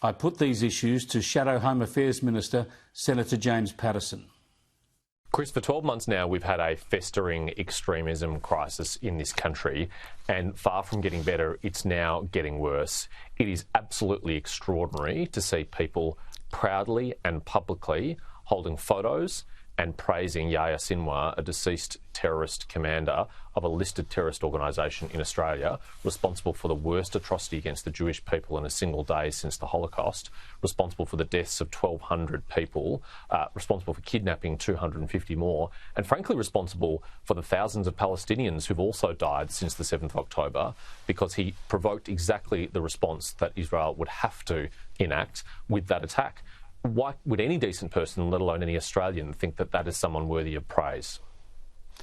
I put these issues to Shadow Home Affairs Minister, Senator James Paterson. Chris, for 12 months now, we've had a festering extremism crisis in this country, and far from getting better, it's now getting worse. It is absolutely extraordinary to see people proudly and publicly holding photos and praising Yahya Sinwar, a deceased terrorist commander of a listed terrorist organisation in Australia, responsible for the worst atrocity against the Jewish people in a single day since the Holocaust, responsible for the deaths of 1,200 people, responsible for kidnapping 250 more, and frankly responsible for the thousands of Palestinians who've also died since the 7th of October, because he provoked exactly the response that Israel would have to enact with that attack. Why would any decent person, let alone any Australian, think that that is someone worthy of praise?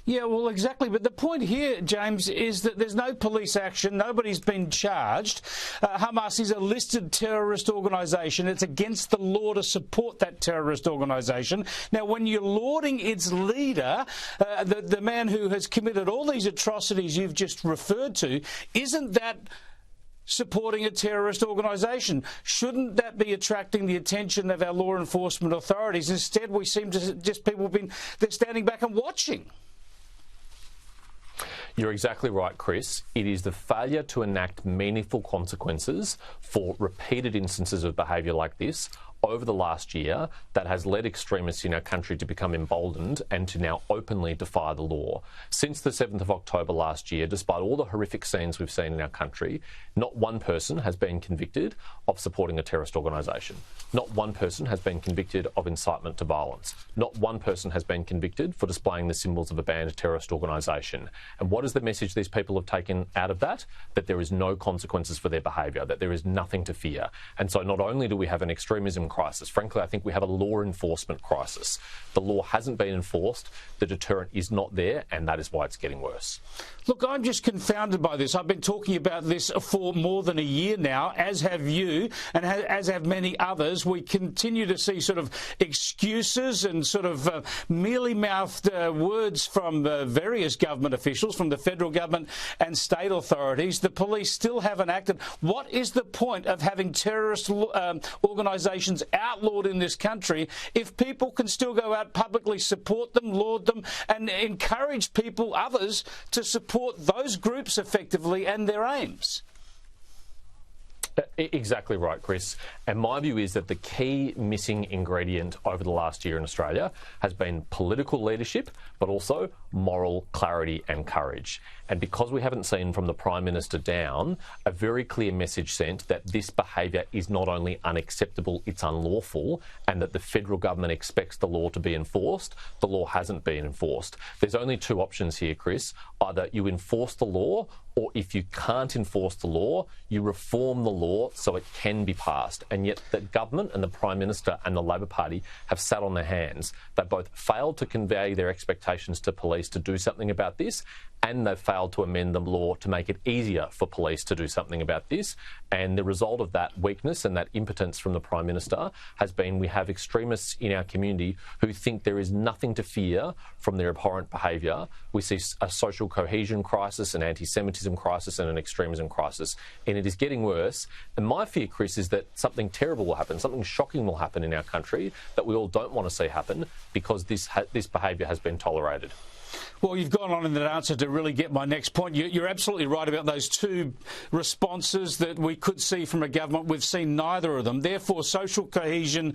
Yeah, well, exactly. But the point here, James, is that there's no police action. Nobody's been charged. Hamas is a listed terrorist organisation. It's against the law to support that terrorist organisation. Now, when you're lauding its leader, the man who has committed all these atrocities you've just referred to, isn't that supporting a terrorist organisation? Shouldn't that be attracting the attention of our law enforcement authorities? Instead, we seem to just they're standing back and watching. You're exactly right, Chris. It is the failure to enact meaningful consequences for repeated instances of behaviour like this over the last year that has led extremists in our country to become emboldened and to now openly defy the law. Since the 7th of October last year, despite all the horrific scenes we've seen in our country, not one person has been convicted of supporting a terrorist organisation. Not one person has been convicted of incitement to violence. Not one person has been convicted for displaying the symbols of a banned terrorist organisation. And what is the message these people have taken out of that? That there is no consequences for their behaviour, that there is nothing to fear. And so not only do we have an extremism crisis, frankly, I think we have a law enforcement crisis. The law hasn't been enforced, the deterrent is not there, and that is why it's getting worse. Look, I'm just confounded by this. I've been talking about this for more than a year now, as have you, and as have many others. We continue to see sort of excuses and sort of mealy-mouthed words from various government officials, from the federal government and state authorities. The police still haven't acted. What is the point of having terrorist organisations outlawed in this country if people can still go out publicly, support them, laud them, and encourage people, others, to support those groups effectively and their aims? Exactly right, Chris. And my view is that the key missing ingredient over the last year in Australia has been political leadership, but also moral clarity and courage. And because we haven't seen from the Prime Minister down a very clear message sent that this behaviour is not only unacceptable, it's unlawful, and that the federal government expects the law to be enforced, the law hasn't been enforced. There's only two options here, Chris. Either you enforce the law, or if you can't enforce the law, you reform the law so it can be passed. And yet the government and the Prime Minister and the Labor Party have sat on their hands. They both failed to convey their expectations to police to do something about this, and they've failed to amend the law to make it easier for police to do something about this. And the result of that weakness and that impotence from the Prime Minister has been we have extremists in our community who think there is nothing to fear from their abhorrent behaviour. We see a social cohesion crisis, an anti-Semitism crisis and an extremism crisis. And it is getting worse. And my fear, Chris, is that something terrible will happen, something shocking will happen in our country that we all don't want to see happen because this behaviour has been tolerated. Well, you've gone on in that answer to really get my next point. You're absolutely right about those two responses that we could see from a government. We've seen neither of them. Therefore, social cohesion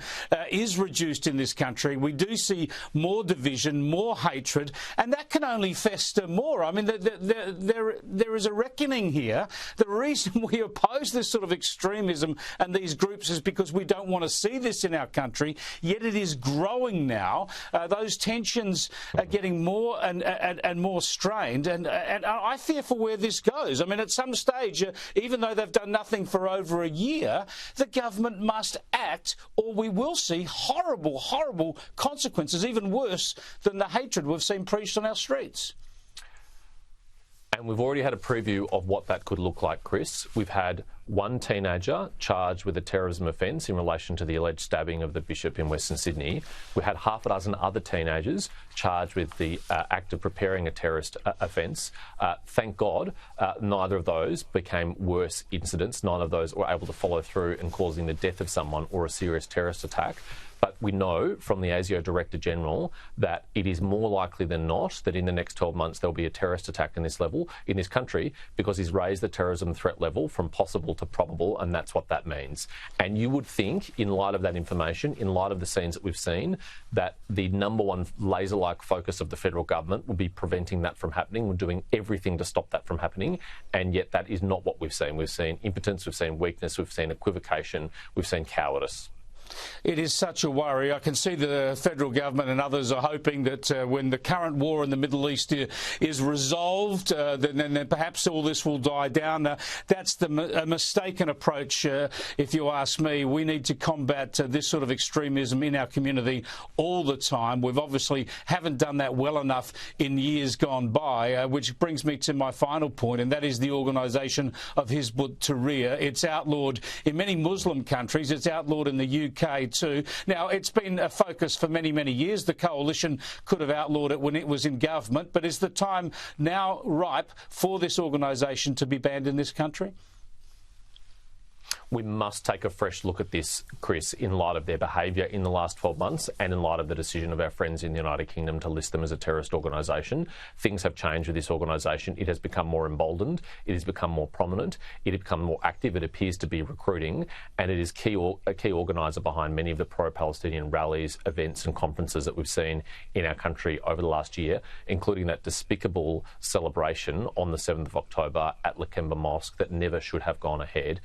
is reduced in this country. We do see more division, more hatred, and that can only fester more. I mean, there is a reckoning here. The reason we oppose this sort of extremism and these groups is because we don't want to see this in our country, yet it is growing now. Those tensions are getting more and more strained, and I fear for where this goes. I mean, at some stage, even though they've done nothing for over a year, the government must act, or we will see horrible, horrible consequences, even worse than the hatred we've seen preached on our streets. And we've already had a preview of what that could look like, Chris. We've had one teenager charged with a terrorism offence in relation to the alleged stabbing of the bishop in Western Sydney. We had half a dozen other teenagers charged with the act of preparing a terrorist offence. Thank God, neither of those became worse incidents. None of those were able to follow through and causing the death of someone or a serious terrorist attack. But we know from the ASIO Director General that it is more likely than not that in the next 12 months there'll be a terrorist attack in this country, because he's raised the terrorism threat level from possible to probable, and that's what that means. And you would think, in light of that information, in light of the scenes that we've seen, that the number one laser-like focus of the federal government will be preventing that from happening. We're doing everything to stop that from happening, and yet that is not what we've seen. We've seen impotence, we've seen weakness, we've seen equivocation, we've seen cowardice. It is such a worry. I can see the federal government and others are hoping that when the current war in the Middle East is resolved, then perhaps all this will die down. That's a mistaken approach, if you ask me. We need to combat this sort of extremism in our community all the time. We've obviously haven't done that well enough in years gone by, which brings me to my final point, and that is the organisation of Hizb ut-Tahrir. It's outlawed in many Muslim countries. It's outlawed in the UK too. Now, it's been a focus for many, many years. The coalition could have outlawed it when it was in government, but is the time now ripe for this organisation to be banned in this country? We must take a fresh look at this, Chris, in light of their behaviour in the last 12 months and in light of the decision of our friends in the United Kingdom to list them as a terrorist organisation. Things have changed with this organisation. It has become more emboldened. It has become more prominent. It has become more active. It appears to be recruiting, and it is a key organiser behind many of the pro-Palestinian rallies, events and conferences that we've seen in our country over the last year, including that despicable celebration on the 7th of October at Lakemba Mosque that never should have gone ahead.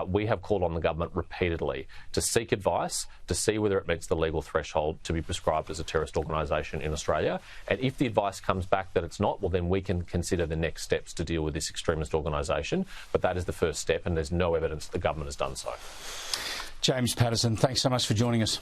We have called on the government repeatedly to seek advice, to see whether it meets the legal threshold to be prescribed as a terrorist organisation in Australia. And if the advice comes back that it's not, well, then we can consider the next steps to deal with this extremist organisation. But that is the first step, and there's no evidence the government has done so. James Patterson, thanks so much for joining us.